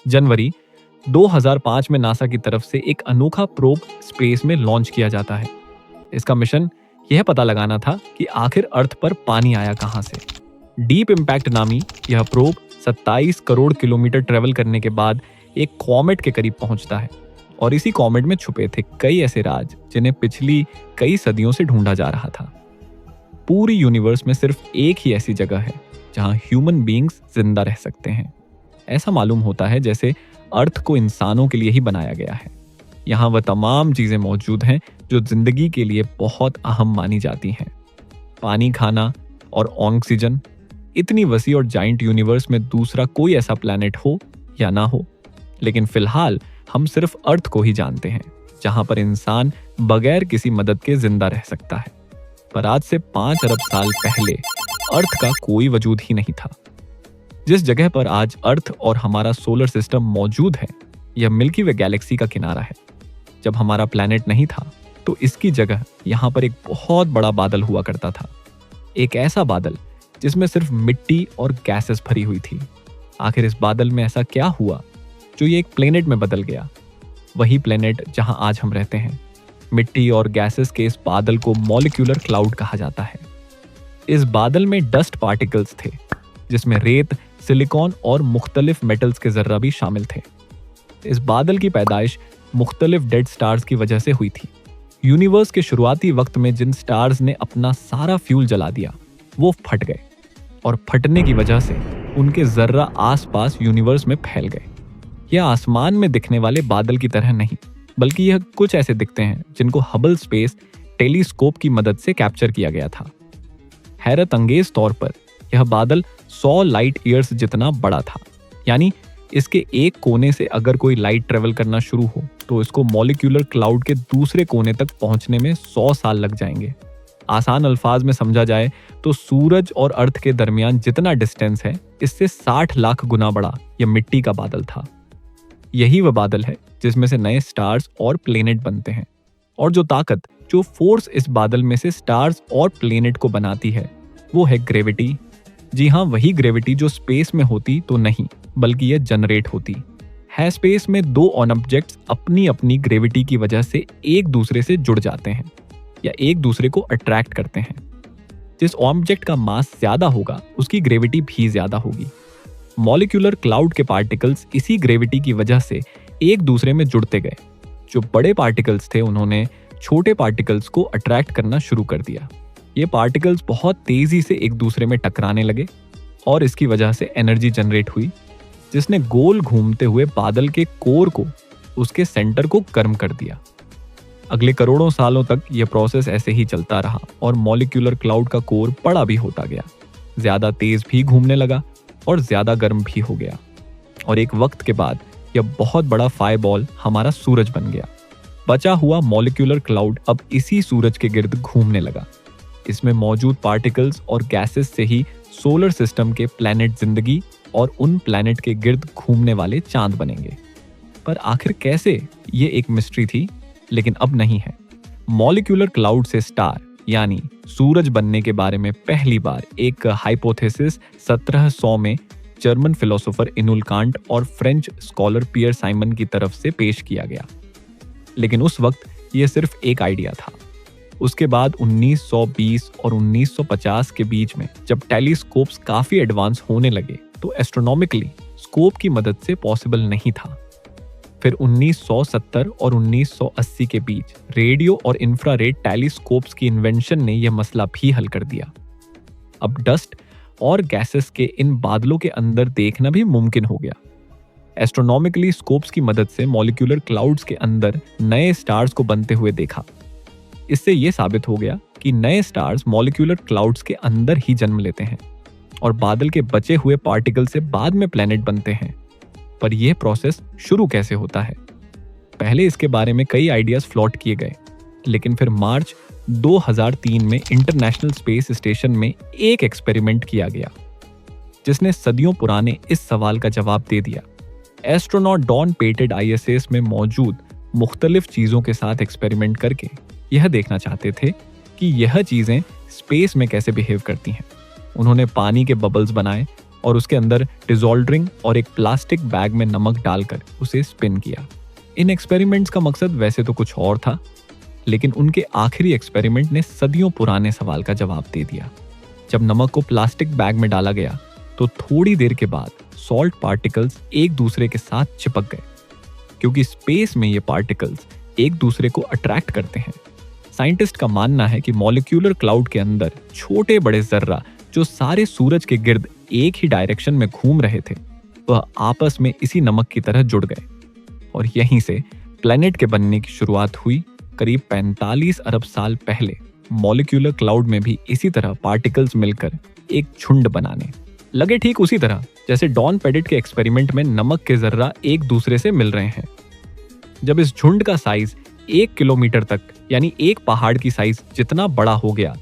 जनवरी 2005 में नासा की तरफ से एक अनोखा प्रोब स्पेस में लॉन्च किया जाता है। इसका मिशन यह पता लगाना था कि आखिर अर्थ पर पानी आया कहां से। डीप इम्पैक्ट नामी यह प्रोब 27 करोड़ किलोमीटर ट्रेवल करने के बाद एक कॉमेट के करीब पहुंचता है और इसी कॉमेट में छुपे थे कई ऐसे राज जिन्हें पिछली कई सदियों से ढूंढा जा रहा था। पूरी यूनिवर्स में सिर्फ एक ही ऐसी जगह है जहां ह्यूमन बीइंग्स जिंदा रह सकते हैं। ऐसा मालूम होता है जैसे अर्थ को इंसानों के लिए ही बनाया गया है। यहाँ वह तमाम चीजें मौजूद हैं जो जिंदगी के लिए बहुत अहम मानी जाती हैं। पानी, खाना और ऑक्सीजन। इतनी वसी और जाइंट यूनिवर्स में दूसरा कोई ऐसा प्लैनेट हो या ना हो, लेकिन फिलहाल हम सिर्फ अर्थ को ही जानते हैं जहां पर इंसान बगैर किसी मदद के जिंदा रह सकता है। पर आज से 5 अरब साल पहले अर्थ का कोई वजूद ही नहीं था। जिस जगह पर आज अर्थ और हमारा सोलर सिस्टम मौजूद है, यह मिल्की वे गैलेक्सी का किनारा है। जब हमारा प्लैनेट नहीं था तो इसकी जगह यहाँ पर एक बहुत बड़ा बादल हुआ करता था। एक ऐसा बादल जिसमें सिर्फ मिट्टी और गैसेस भरी हुई थी। आखिर इस बादल में ऐसा क्या हुआ जो ये एक प्लेनेट में बदल गया? वही प्लेनेट जहां आज हम रहते हैं। मिट्टी और गैसेस के इस बादल को मॉलिक्यूलर क्लाउड कहा जाता है। इस बादल में डस्ट पार्टिकल्स थे जिसमें रेत, सिलिकॉन और मुख्तलिफ मेटल्स के जर्रा भी शामिल थे। इस बादल की पैदाइश मुख्तलिफ डेड स्टार्स की वजह से हुई थी। यूनिवर्स के शुरुआती वक्त में जिन स्टार्स ने अपना सारा फ्यूल जला दिया वो फट गए और फटने की वजह से उनके जर्रा आसपास यूनिवर्स में फैल गए। यह आसमान में दिखने वाले बादल की तरह नहीं, बल्कि यह कुछ ऐसे दिखते हैं जिनको हबल स्पेस टेलीस्कोप की मदद से कैप्चर किया गया था। हैरत अंगेज तौर पर यह बादल 100 लाइट ईयर्स जितना बड़ा था। यानी इसके एक कोने से अगर कोई लाइट ट्रेवल करना शुरू हो तो इसको मॉलिक्यूलर क्लाउड के दूसरे कोने तक पहुंचने में 100 साल लग जाएंगे। आसान अल्फाज में समझा जाए तो सूरज और अर्थ के दरमियान जितना डिस्टेंस है, इससे 60 लाख गुना बड़ा यह मिट्टी का बादल था। यही वह बादल है जिसमें से नए स्टार्स और प्लेनेट बनते हैं। और जो फोर्स इस बादल में से स्टार्स और प्लेनेट को बनाती है वो है ग्रेविटी। जी हाँ, वही ग्रेविटी जो स्पेस में होती तो नहीं, बल्कि यह जनरेट होती है। स्पेस में 2 ऑब्जेक्ट्स अपनी अपनी ग्रेविटी की वजह से एक दूसरे से जुड़ जाते हैं या एक दूसरे को अट्रैक्ट करते हैं। जिस ऑब्जेक्ट का मास ज्यादा होगा उसकी ग्रेविटी भी ज्यादा होगी। मॉलिक्यूलर क्लाउड के पार्टिकल्स इसी ग्रेविटी की वजह से एक दूसरे में जुड़ते गए। जो बड़े पार्टिकल्स थे उन्होंने छोटे पार्टिकल्स को अट्रैक्ट करना शुरू कर दिया। ये पार्टिकल्स बहुत तेजी से एक दूसरे में टकराने लगे और इसकी वजह से एनर्जी जनरेट हुई, जिसने गोल घूमते हुए बादल के कोर को, उसके सेंटर को गर्म कर दिया। अगले करोड़ों सालों तक यह प्रोसेस ऐसे ही चलता रहा और मॉलिक्यूलर क्लाउड का कोर बड़ा भी होता गया, ज्यादा तेज भी घूमने लगा और ज्यादा गर्म भी हो गया। और एक वक्त के बाद यह बहुत बड़ा फायरबॉल हमारा सूरज बन गया। बचा हुआ मॉलिक्यूलर क्लाउड अब इसी सूरज के गिर्द घूमने लगा। इसमें मौजूद पार्टिकल्स और गैसेस से ही सोलर सिस्टम के प्लैनेट जिंदगी और उन प्लैनेट के गिर्द घूमने वाले चांद बनेंगे। पर आखिर कैसे, ये एक मिस्ट्री थी, लेकिन अब नहीं है। मॉलिक्यूलर क्लाउड से स्टार यानी सूरज बनने के बारे में पहली बार एक हाइपोथेसिस 1700 में जर्मन फिलोसोफर इनुल कांट और फ्रेंच स्कॉलर पियर साइमन की तरफ से पेश किया गया। लेकिन उस वक्त यह सिर्फ एक आइडिया था। उसके बाद 1920 और 1950 के बीच में जब टेलीस्कोप्स काफी एडवांस होने लगे तो एस्ट्रोनॉमिकली स्कोप की मदद से पॉसिबल नहीं था। फिर 1970 और 1980 के बीच रेडियो और इंफ्रारेड टेलीस्कोप्स की इन्वेंशन ने यह मसला भी हल कर दिया। अब डस्ट और गैसेस के इन बादलों के अंदर देखना भी मुमकिन हो गया। एस्ट्रोनॉमिकली स्कोप्स की मदद से मॉलिक्यूलर क्लाउड्स के अंदर नए स्टार्स को बनते हुए देखा। इससे यह साबित हो गया कि नए स्टार्स मॉलिक्यूलर क्लाउड्स के अंदर ही जन्म लेते हैं और बादल के बचे हुए पार्टिकल से बाद में प्लैनेट बनते हैं। पर यह प्रोसेस शुरू कैसे होता है? पहले इसके बारे में कई आइडियाज फ्लोट किए गए, लेकिन फिर मार्च 2003 में इंटरनेशनल स्पेस स्टेशन में एक एक्सपेरिमेंट किया गया जिसने सदियों पुराने इस सवाल का जवाब दे दिया। एस्ट्रोनॉट डॉन पेटेड ISS में मौजूद मुख्तलिफ चीजों के साथ एक्सपेरिमेंट करके यह देखना चाहते थे कि यह चीजें स्पेस में कैसे बिहेव करती हैं। उन्होंने पानी के बबल्स बनाए और उसके अंदर डिसॉल्व रिंग और एक प्लास्टिक बैग में नमक डालकर उसे स्पिन किया। इन एक्सपेरिमेंट्स का मकसद वैसे तो कुछ और था, लेकिन उनके आखिरी एक्सपेरिमेंट ने सदियों पुराने सवाल का जवाब दे दिया। जब नमक को प्लास्टिक बैग में डाला गया तो थोड़ी देर के बाद सॉल्ट पार्टिकल्स एक दूसरे के साथ चिपक गए। क्योंकि स्पेस में ये पार्टिकल्स एक दूसरे को अट्रैक्ट करते हैं, साइंटिस्ट का मानना है कि मॉलिक्यूलर क्लाउड के अंदर छोटे बड़े जर्रा जो सारे सूरज के गिर्द एक ही डायरेक्शन में घूम रहे थे, वह आपस में इसी नमक की तरह जुड़ गए और यहीं से प्लेनेट के बनने की शुरुआत हुई। करीब 45 अरब साल पहले मॉलिक्यूलर क्लाउड में भी इसी तरह पार्टिकल्स मिलकर एक झुंड बनाने लगे, ठीक उसी तरह जैसे डॉन पेडिट के एक्सपेरिमेंट में नमक के जर्रा एक दूसरे से मिल रहे हैं। जब इस झुंड का साइज 1 किलोमीटर तक यानी एक पहाड़ की साइज जितना बड़ा हो गया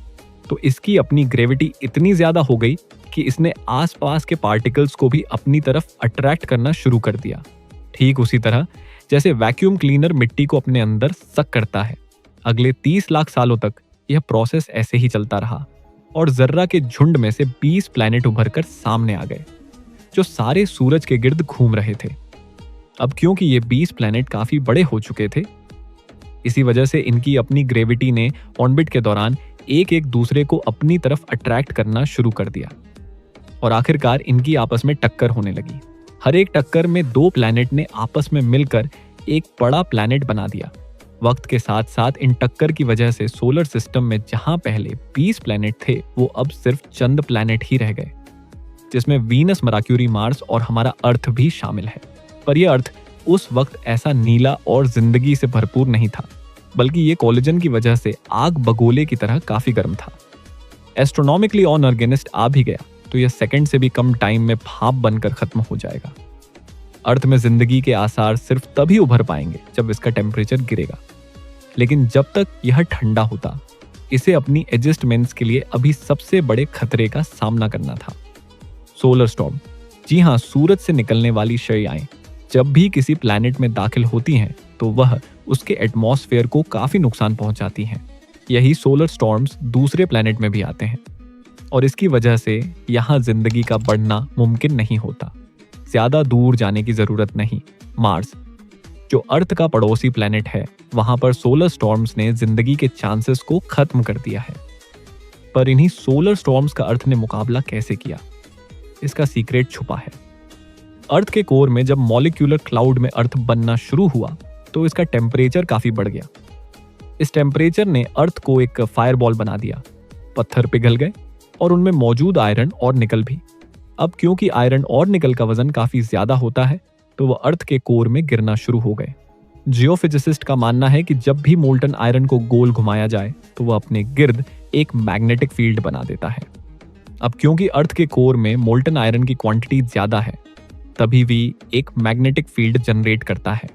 तो इसकी अपनी ग्रेविटी इतनी ज्यादा हो गई कि इसने आसपास के पार्टिकल्स को भी अपनी तरफ अट्रैक्ट करना शुरू कर दिया। ठीक उसी तरह जैसे वैक्यूम क्लीनर मिट्टी को अपने अंदर सक करता है। अगले 30 लाख सालों तक यह प्रोसेस ऐसे ही चलता रहा और जर्रा के झुंड में से 20 प्लैनेट उभर कर सामने आ गए जो सारे सूरज के गिर्द घूम रहे थे। अब क्योंकि ये 20 प्लैनेट काफी बड़े हो चुके थे, इसी वजह से इनकी अपनी ग्रेविटी ने ऑर्बिट के दौरान एक एक दूसरे को अपनी तरफ अट्रैक्ट करना शुरू कर दिया और आखिरकार इनकी आपस में टक्कर होने लगी। हर एक टक्कर में 2 प्लैनेट ने आपस में मिलकर एक बड़ा प्लैनेट बना दिया। वक्त के साथ साथ इन टक्कर की वजह से सोलर सिस्टम में जहां पहले 20 प्लैनेट थे वो अब सिर्फ चंद प्लैनेट ही रह गए, जिसमें वीनस, मर्क्यूरी, मार्स और हमारा अर्थ भी शामिल है। पर यह अर्थ उस वक्त ऐसा नीला और जिंदगी से भरपूर नहीं था, बल्कि ये कोलिजन की वजह से आग बगोले की तरह काफी गर्म था। एस्ट्रोनॉमिकली अनऑर्गेनिस्ट आ भी गया तो यह सेकंड से भी कम टाइम में भाप बनकर खत्म हो जाएगा। अर्थ में जिंदगी के आसार सिर्फ तभी उभर पाएंगे जब इसका टेम्परेचर गिरेगा, लेकिन जब तक यह ठंडा होता, इसे अपनी एडजस्टमेंट्स के लिए अभी सबसे बड़े खतरे का सामना करना था, सोलर स्टॉर्म। जी हाँ, सूरज से निकलने वाली शयाएं जब भी किसी प्लैनेट में दाखिल होती हैं तो वह उसके एटमॉस्फेयर को काफी नुकसान पहुंचाती हैं। यही सोलर स्टॉर्म्स दूसरे प्लैनेट में भी आते हैं और इसकी वजह से यहाँ जिंदगी का बढ़ना मुमकिन नहीं होता। ज्यादा दूर जाने की जरूरत नहीं, मार्स जो अर्थ का पड़ोसी प्लैनेट है, वहां पर सोलर स्टॉर्म्स ने जिंदगी के चांसेस को खत्म कर दिया है। पर इन्हीं सोलर स्टॉर्म्स का अर्थ ने मुकाबला कैसे किया, इसका सीक्रेट छुपा है। अर्थ के कोर में जब मॉलिक्यूलर क्लाउड में अर्थ बनना शुरू हुआ तो इसका टेम्परेचर काफी बढ़ गया। इस टेम्परेचर ने अर्थ को एक फायरबॉल बना दिया। पत्थर पिघल गए और उनमें मौजूद आयरन और निकल भी। अब क्योंकि आयरन और निकल का वजन काफी ज्यादा होता है तो वह अर्थ के कोर में गिरना शुरू हो गए। जियोफिजिसिस्ट का मानना है कि जब भी मोल्टन आयरन को गोल घुमाया जाए तो वह अपने गिर्द एक मैग्नेटिक फील्ड बना देता है। अब क्योंकि अर्थ के कोर में मोल्टन आयरन की क्वांटिटी ज्यादा है, तभी भी एक मैग्नेटिक फील्ड जनरेट करता है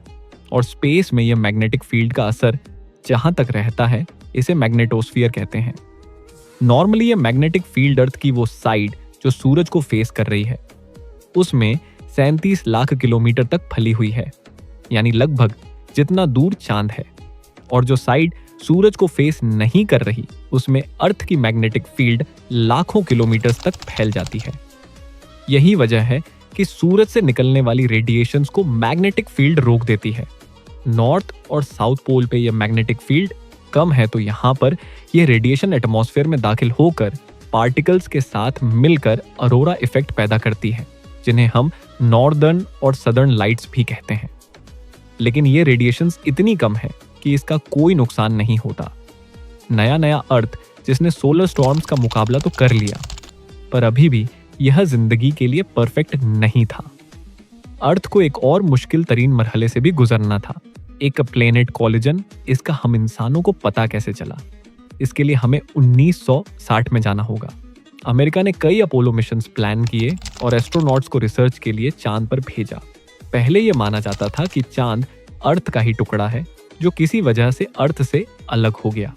और स्पेस में यह मैग्नेटिक फील्ड का असर जहां तक रहता है इसे मैग्नेटोस्फीयर कहते हैं। नॉर्मली यह मैग्नेटिक फील्ड अर्थ की वो साइड जो सूरज को फेस कर रही है उसमें 37 लाख किलोमीटर तक फैली हुई है, यानी लगभग जितना दूर चांद है। और जो साइड सूरज को फेस नहीं कर रही उसमें अर्थ की मैग्नेटिक फील्ड लाखों किलोमीटर तक फैल जाती है। यही वजह है कि सूरज से निकलने वाली रेडिएशंस को मैग्नेटिक फील्ड रोक देती है। नॉर्थ और साउथ पोल पे यह मैग्नेटिक फील्ड कम है तो यहाँ पर यह रेडिएशन एटमॉस्फेयर में दाखिल होकर पार्टिकल्स के साथ मिलकर अरोरा इफेक्ट पैदा करती है, जिन्हें हम नॉर्दर्न और सदर्न लाइट्स भी कहते हैं। लेकिन ये रेडिएशंस इतनी कम है कि इसका कोई नुकसान नहीं होता। नया अर्थ जिसने सोलर स्टॉर्म्स का मुकाबला तो कर लिया, पर अभी भी यह जिंदगी के लिए परफेक्ट नहीं था। अर्थ को एक और मुश्किल तरीन मरहले से भी गुजरना था, एक प्लेनेट कोलिजन। इसका हम इंसानों को पता कैसे चला? इसके लिए हमें 1960 में जाना होगा। अमेरिका ने कई अपोलो मिशंस प्लान किए और एस्ट्रोनॉट्स को रिसर्च के लिए चांद पर भेजा। पहले यह माना जाता था कि चांद अर्थ का ही टुकड़ा है जो किसी वजह से अर्थ से अलग हो गया।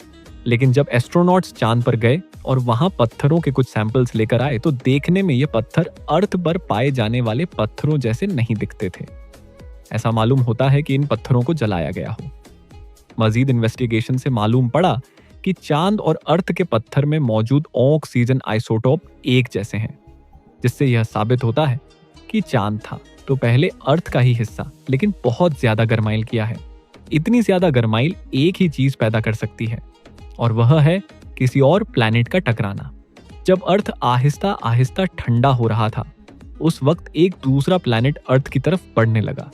लेकिन जब एस्ट्रोनॉट्स चांद पर गए और वहां पत्थरों के कुछ सैंपल्स लेकर आए तो देखने में ये पत्थर अर्थ पर पाए जाने वाले पत्थरों जैसे नहीं दिखते थे। ऐसा मालूम होता है कि इन पत्थरों को जलाया गया हो। मजीद इन्वेस्टिगेशन से मालूम पड़ा कि चांद और अर्थ के पत्थर में मौजूद ऑक्सीजन आइसोटोप एक जैसे हैं। जिससे यह साबित होता है कि चांद था तो पहले अर्थ का ही हिस्सा, लेकिन बहुत ज्यादा गरमाइल किया है। इतनी ज्यादा गरमाइल एक ही चीज पैदा कर सकती है, और वह है किसी और प्लैनेट का टकराना। जब अर्थ आहिस्ता आहिस्ता ठंडा हो रहा था, उस वक्त एक दूसरा प्लैनेट अर्थ की तरफ बढ़ने लगा।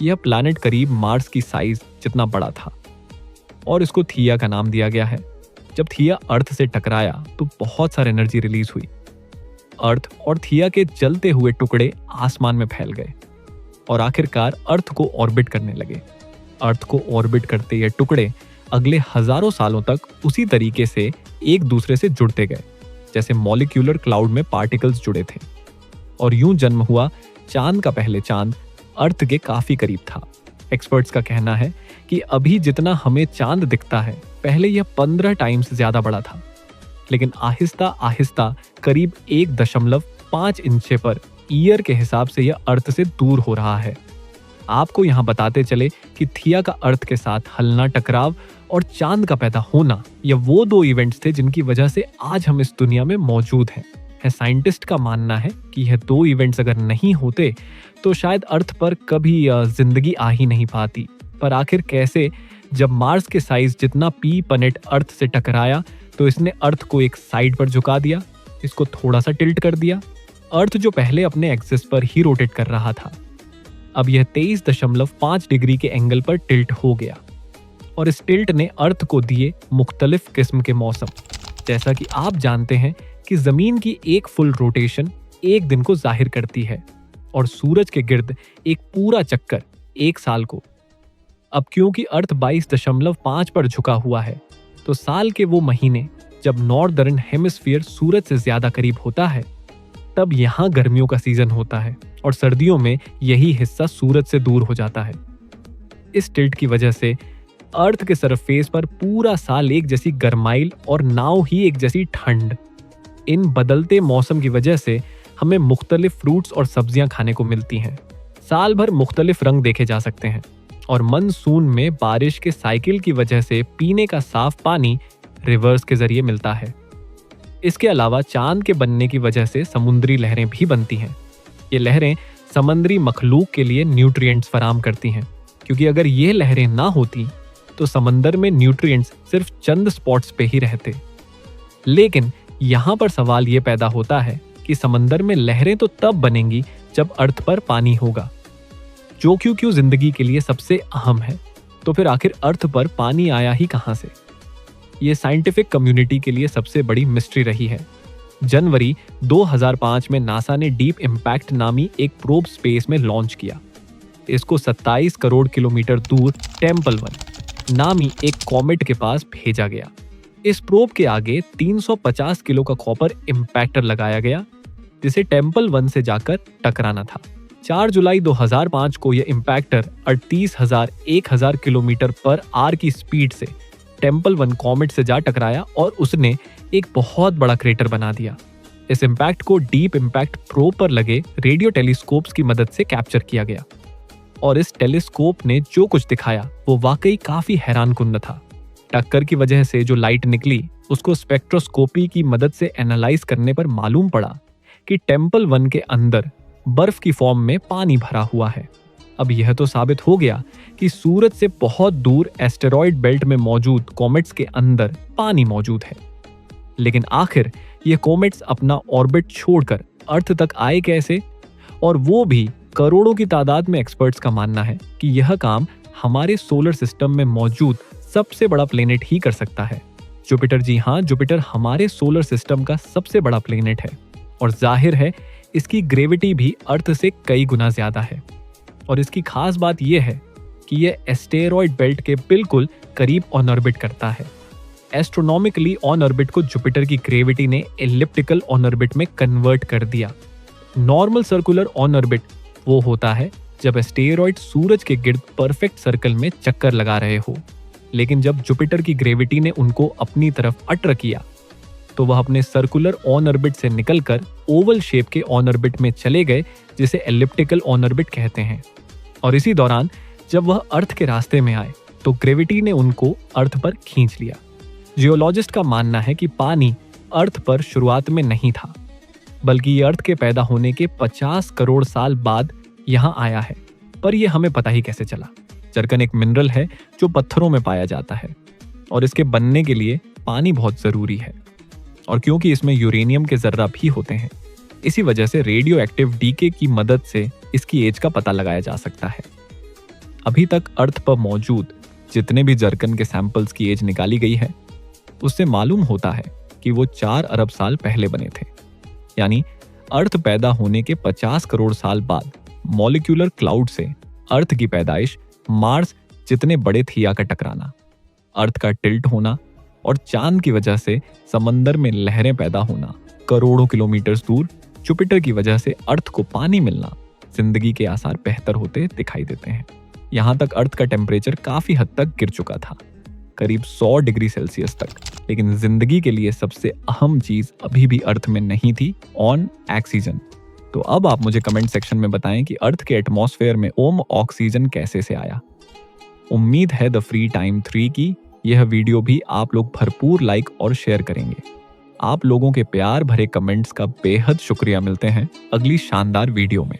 यह प्लैनेट करीब मार्स की साइज जितना बड़ा था और इसको थिया का नाम दिया गया है। जब थिया अर्थ से टकराया तो बहुत सारी एनर्जी रिलीज हुई। अर्थ और थिया के जलते हुए टुकड़े आसमान में फैल गए और आखिरकार अर्थ को ऑर्बिट करने लगे। अर्थ को ऑर्बिट करते ये टुकड़े अगले हजारों सालों तक उसी तरीके से एक दूसरे से जुड़ते गए जैसे मॉलिक्यूलर क्लाउड में पार्टिकल्स जुड़े थे, और यूं जन्म हुआ चांद का। पहले चांद अर्थ के काफी करीब था। एक्सपर्ट्स का कहना है कि अभी जितना हमें चांद दिखता है, पहले यह 15 टाइम्स ज्यादा बड़ा था, लेकिन आहिस्ता आहिस्ता करीब 1.5 इंच पर ईयर के हिसाब से यह अर्थ से दूर हो रहा है। आपको यहां बताते चले कि थिया का अर्थ के साथ हलना, टकराव और चांद का पैदा होना, ये वो दो इवेंट्स थे जिनकी वजह से आज हम इस दुनिया में मौजूद हैं। साइंटिस्ट का मानना है कि यह दो इवेंट्स अगर नहीं होते तो शायद अर्थ पर कभी जिंदगी आ ही नहीं पाती। पर आखिर कैसे? जब मार्स के साइज जितना पी प्लैनेट अर्थ से टकराया तो इसने अर्थ को एक साइड पर झुका दिया, इसको थोड़ा सा टिल्ट कर दिया। अर्थ जो पहले अपने एक्सिस पर ही रोटेट कर रहा था, अब यह 23.5 डिग्री के एंगल पर टिल्ट हो गया, और इस टिल्ट ने अर्थ को दिए मुख्तलिफ किस्म के मौसम। जैसा कि आप जानते हैं कि जमीन की एक फुल रोटेशन एक दिन को जाहिर करती है और सूरज के गिर्द एक पूरा चक्कर एक साल को। अब क्योंकि अर्थ 22.5 पर झुका हुआ है, तो साल के वो महीने जब नॉर्दर्न हेमिस्फीयर सूरज से ज्यादा करीब होता है, तब यहाँ गर्मियों का सीजन होता है और सर्दियों में यही हिस्सा सूरज से दूर हो जाता है। इस टिल्ट की वजह से अर्थ के सरफेस पर पूरा साल एक जैसी गर्माइल और नाव ही एक जैसी ठंड। इन बदलते मौसम की वजह से हमें मुख्तलिफ फ्रूट्स और सब्जियां खाने को मिलती हैं। साल भर मुख्तलिफ रंग देखे जा सकते हैं, और मानसून में बारिश के साइकिल की वजह से पीने का साफ पानी रिवर्स के जरिए मिलता है। इसके अलावा चांद के बनने की वजह से समुद्री लहरें भी बनती हैं। ये लहरें समुद्री मखलूक के लिए न्यूट्रिएंट्स फराहम करती हैं, क्योंकि अगर ये लहरें ना होती तो समंदर में न्यूट्रिएंट्स सिर्फ चंद स्पॉट्स पे ही रहते। लेकिन यहाँ पर सवाल ये पैदा होता है कि समंदर में लहरें तो तब बनेंगी जब अर्थ पर पानी होगा, जो क्यों जिंदगी के लिए सबसे अहम है। तो फिर आखिर अर्थ पर पानी आया ही कहां से? ये साइंटिफिक कम्युनिटी के लिए सबसे बड़ी मिस्ट्री रही है। जनवरी 2005 में नासा ने डीप इम्पैक्ट नामी एक प्रोब स्पेस में लॉन्च किया। इसको 27 करोड़ किलोमीटर दूर टेम्पल 1 नामी एक कॉमेट के पास भेजा गया। इस प्रोब के आगे 350 किलो का कॉपर इम्पैक्टर लगाया गया, जिसे टेम्पल 1 से जाकर टकराना था। 4 जुलाई 2005 को यह इम्पैक्टर 38,000 किलोमीटर पर आर की स्पीड से टेम्पल 1 कॉमेट से जा टकराया और उसने एक बहुत बड़ा क्रेटर बना दिया। इस इम्पैक्ट को डीप इम्पैक्ट प्रोब पर लगे रेडियो टेलीस्कोप्स की मदद से कैप्चर किया गया, और इस टेलीस्कोप ने जो कुछ दिखाया वो वाकई काफी हैरानकुन था। टक्कर की वजह से जो लाइट निकली, उसको स्पेक्ट्रोस्कोपी की मदद से एनालाइज करने पर मालूम पड़ा कि टेम्पल 1 के अंदर बर्फ की फॉर्म में पानी भरा हुआ है। अब यह तो साबित हो गया कि सूरज से बहुत दूर एस्टेरॉयड बेल्ट में मौजूद कॉमेट्स के अंदर पानी मौजूद है। लेकिन आखिर ये कॉमेट्स अपना ऑर्बिट छोड़कर अर्थ तक आए कैसे? और वो भी करोड़ों की तादाद में। एक्सपर्ट्स का मानना है कि यह काम हमारे सोलर सिस्टम में मौजूद सबसे बड़ा प्लेनेट ही कर सकता है, जुपिटर। जी हाँ, जुपिटर हमारे सोलर सिस्टम का सबसे बड़ा प्लेनेट है, और जाहिर है इसकी ग्रेविटी भी अर्थ से कई गुना ज्यादा है। और इसकी खास बात यह है कि यह एस्टेरॉयड बेल्ट के बिल्कुल करीब ऑन ऑर्बिट करता है। एस्ट्रोनॉमिकली ऑन ऑर्बिट को जुपिटर की ग्रेविटी ने एलिप्टिकल ऑन ऑर्बिट में कन्वर्ट कर दिया। नॉर्मल सर्कुलर ऑन ऑर्बिट वो होता है जब एस्टेरॉयड सूरज के गिर्द परफेक्ट सर्कल में चक्कर लगा रहे हो, लेकिन जब जुपिटर की ग्रेविटी ने उनको अपनी तरफ अट्रैक्ट किया तो वह अपने सर्कुलर ऑन ऑर्बिट से निकलकर ओवल शेप के ऑन ऑर्बिट में चले गए, जिसे एलिप्टिकल ऑन ऑर्बिट कहते हैं। और इसी दौरान जब वह अर्थ के रास्ते में आए तो ग्रेविटी ने उनको अर्थ पर खींच लिया। जियोलॉजिस्ट का मानना है कि पानी अर्थ पर शुरुआत में नहीं था, बल्कि ये अर्थ के पैदा होने के 50 करोड़ साल बाद यहाँ आया है। पर ये हमें पता ही कैसे चला? जर्कन एक मिनरल है जो पत्थरों में पाया जाता है और इसके बनने के लिए पानी बहुत जरूरी है। और क्योंकि इसमें यूरेनियम के जर्रा भी होते हैं, इसी वजह से रेडियो एक्टिव डीके की मदद से इसकी एज का पता लगाया जा सकता है। अभी तक अर्थ पर मौजूद जितने भी जर्कन के सैंपल्स की एज निकाली गई है, उससे मालूम होता है कि वो 4 अरब साल पहले बने थे। यानी अर्थ पैदा होने के 50 करोड़ साल बाद मॉलिक्यूलर क्लाउड से अर्थ की पैदाइश, मार्स जितने बड़े थिया का टकराना, अर्थ का टिल्ट होना और चांद की वजह से समंदर में लहरें पैदा होना, करोड़ों किलोमीटर दूर जुपिटर की वजह से अर्थ को पानी मिलना, जिंदगी के आसार बेहतर होते दिखाई देते हैं। यहाँ तक अर्थ का टेम्परेचर काफी हद तक गिर चुका था, करीब 100 डिग्री सेल्सियस तक। लेकिन जिंदगी के लिए सबसे अहम चीज अभी भी अर्थ में नहीं थी, ऑक्सीजन। तो अब आप मुझे कमेंट सेक्शन में बताएं कि अर्थ के एटमॉस्फेयर में ऑक्सीजन कैसे से आया। उम्मीद है द फ्री टाइम 3 की यह वीडियो भी आप लोग भरपूर लाइक और शेयर करेंगे। आप लोगों के प्यार भरे कमेंट्स का बेहद शुक्रिया। मिलते हैं अगली शानदार वीडियो में।